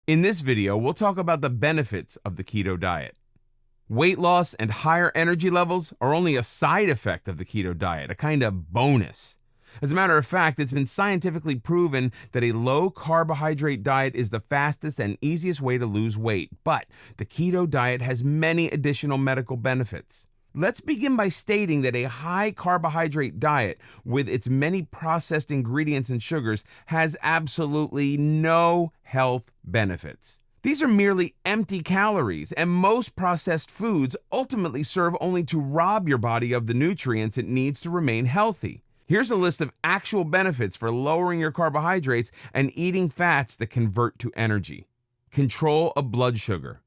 In this video, we'll talk about the benefits of the keto diet. Weight loss and higher energy levels are only a side effect of the keto diet, a kind of bonus. As a matter of fact, it's been scientifically proven that a low-carbohydrate diet is the fastest and easiest way to lose weight, but the keto diet has many additional medical benefits. Let's begin by stating that a high-carbohydrate diet with its many processed ingredients and sugars has absolutely no health benefits. These are merely empty calories, and most processed foods ultimately serve only to rob your body of the nutrients it needs to remain healthy. Here's a list of actual benefits for lowering your carbohydrates and eating fats that convert to energy. Control of blood sugar.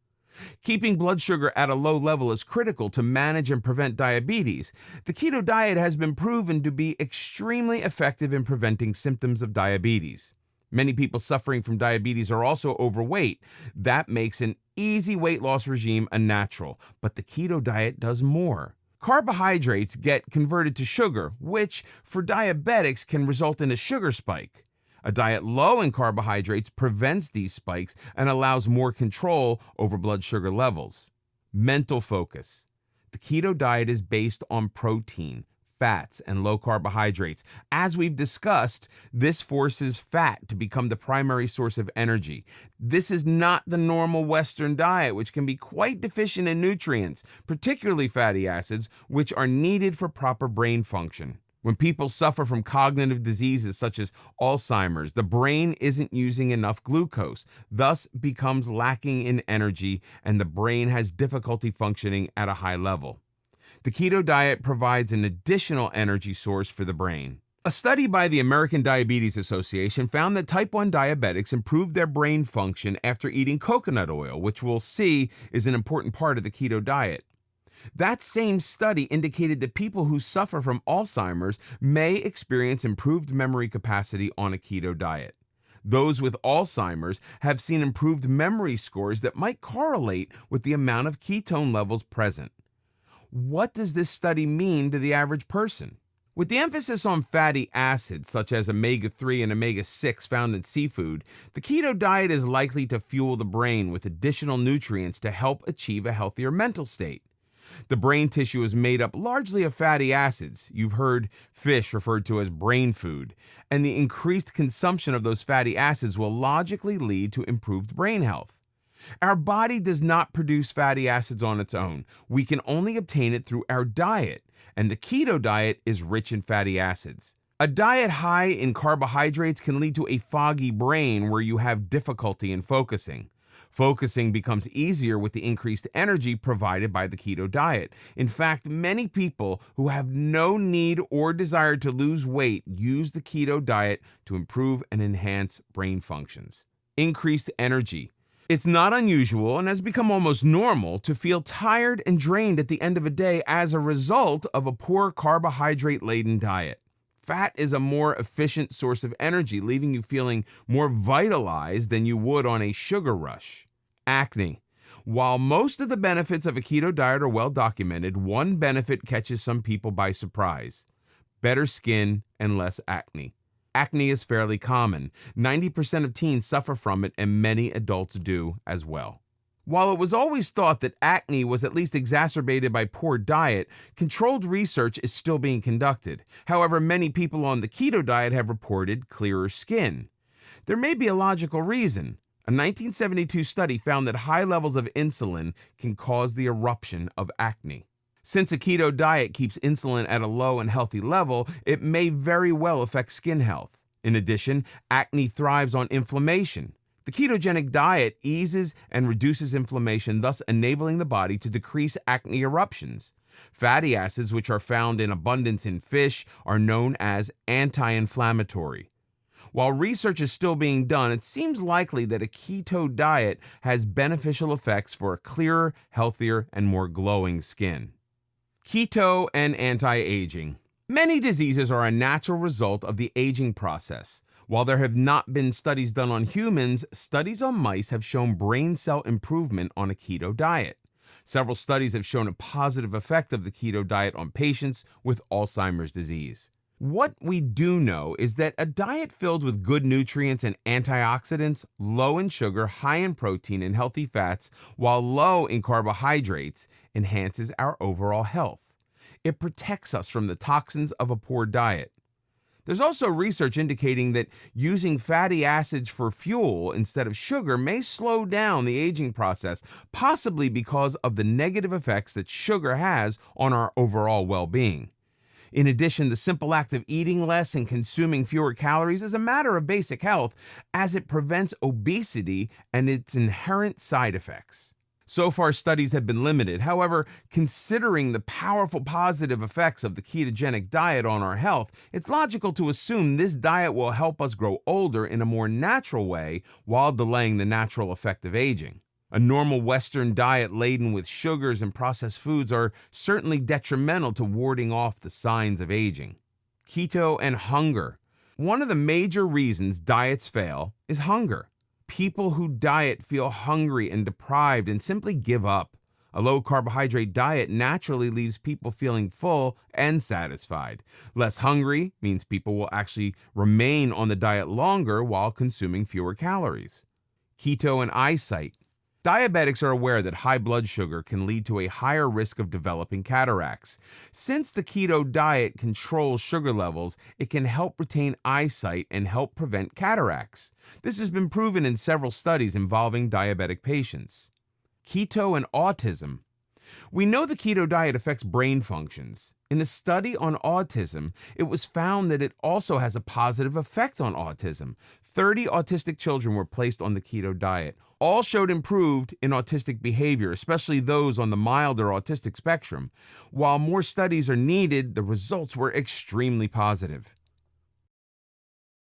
Keeping blood sugar at a low level is critical to manage and prevent diabetes. The keto diet has been proven to be extremely effective in preventing symptoms of diabetes. Many people suffering from diabetes are also overweight. That makes an easy weight loss regime a natural, but the keto diet does more. Carbohydrates get converted to sugar, which for diabetics can result in a sugar spike. A diet low in carbohydrates prevents these spikes and allows more control over blood sugar levels. Mental focus. The keto diet is based on protein, fats, and low carbohydrates. As we've discussed, this forces fat to become the primary source of energy. This is not the normal Western diet, which can be quite deficient in nutrients, particularly fatty acids, which are needed for proper brain function. When people suffer from cognitive diseases such as Alzheimer's, the brain isn't using enough glucose, thus becomes lacking in energy, and the brain has difficulty functioning at a high level. The keto diet provides an additional energy source for the brain. A study by the American Diabetes Association found that type 1 diabetics improved their brain function after eating coconut oil, which we'll see is an important part of the keto diet. That same study indicated that people who suffer from Alzheimer's may experience improved memory capacity on a keto diet. Those with Alzheimer's have seen improved memory scores that might correlate with the amount of ketone levels present. What does this study mean to the average person? With the emphasis on fatty acids such as omega-3 and omega-6 found in seafood, the keto diet is likely to fuel the brain with additional nutrients to help achieve a healthier mental state. The brain tissue is made up largely of fatty acids. You've heard fish referred to as brain food, and the increased consumption of those fatty acids will logically lead to improved brain health. Our body does not produce fatty acids on its own. We can only obtain it through our diet, and the keto diet is rich in fatty acids. A diet high in carbohydrates can lead to a foggy brain where you have difficulty in focusing. Focusing becomes easier with the increased energy provided by the keto diet. In fact, many people who have no need or desire to lose weight use the keto diet to improve and enhance brain functions. Increased energy. It's not unusual and has become almost normal to feel tired and drained at the end of a day as a result of a poor carbohydrate-laden diet. Fat is a more efficient source of energy, leaving you feeling more vitalized than you would on a sugar rush. Acne. While most of the benefits of a keto diet are well documented, one benefit catches some people by surprise: better skin and less acne. Acne is fairly common. 90% of teens suffer from it, and many adults do as well. While it was always thought that acne was at least exacerbated by poor diet, controlled research is still being conducted. However, many people on the keto diet have reported clearer skin. There may be a logical reason. A 1972 study found that high levels of insulin can cause the eruption of acne. Since a keto diet keeps insulin at a low and healthy level, it may very well affect skin health. In addition, acne thrives on inflammation. The ketogenic diet eases and reduces inflammation, thus enabling the body to decrease acne eruptions. Fatty acids, which are found in abundance in fish, are known as anti-inflammatory. While research is still being done, it seems likely that a keto diet has beneficial effects for a clearer, healthier, and more glowing skin. Keto and anti-aging. Many diseases are a natural result of the aging process. While there have not been studies done on humans, studies on mice have shown brain cell improvement on a keto diet. Several studies have shown a positive effect of the keto diet on patients with Alzheimer's disease. What we do know is that a diet filled with good nutrients and antioxidants, low in sugar, high in protein and healthy fats, while low in carbohydrates, enhances our overall health. It protects us from the toxins of a poor diet. There's also research indicating that using fatty acids for fuel instead of sugar may slow down the aging process, possibly because of the negative effects that sugar has on our overall well-being. In addition, the simple act of eating less and consuming fewer calories is a matter of basic health, as it prevents obesity and its inherent side effects. So far, studies have been limited. However, considering the powerful positive effects of the ketogenic diet on our health, it's logical to assume this diet will help us grow older in a more natural way while delaying the natural effect of aging. A normal Western diet laden with sugars and processed foods are certainly detrimental to warding off the signs of aging. Keto and hunger. One of the major reasons diets fail is hunger. People who diet feel hungry and deprived and simply give up. A low-carbohydrate diet naturally leaves people feeling full and satisfied. Less hungry means people will actually remain on the diet longer while consuming fewer calories. Keto and eyesight. Diabetics are aware that high blood sugar can lead to a higher risk of developing cataracts. Since the keto diet controls sugar levels, it can help retain eyesight and help prevent cataracts. This has been proven in several studies involving diabetic patients. Keto and autism. We know the keto diet affects brain functions. In a study on autism, it was found that it also has a positive effect on autism. 30 autistic children were placed on the keto diet. All showed improved in autistic behavior, especially those on the milder autistic spectrum. While more studies are needed, the results were extremely positive.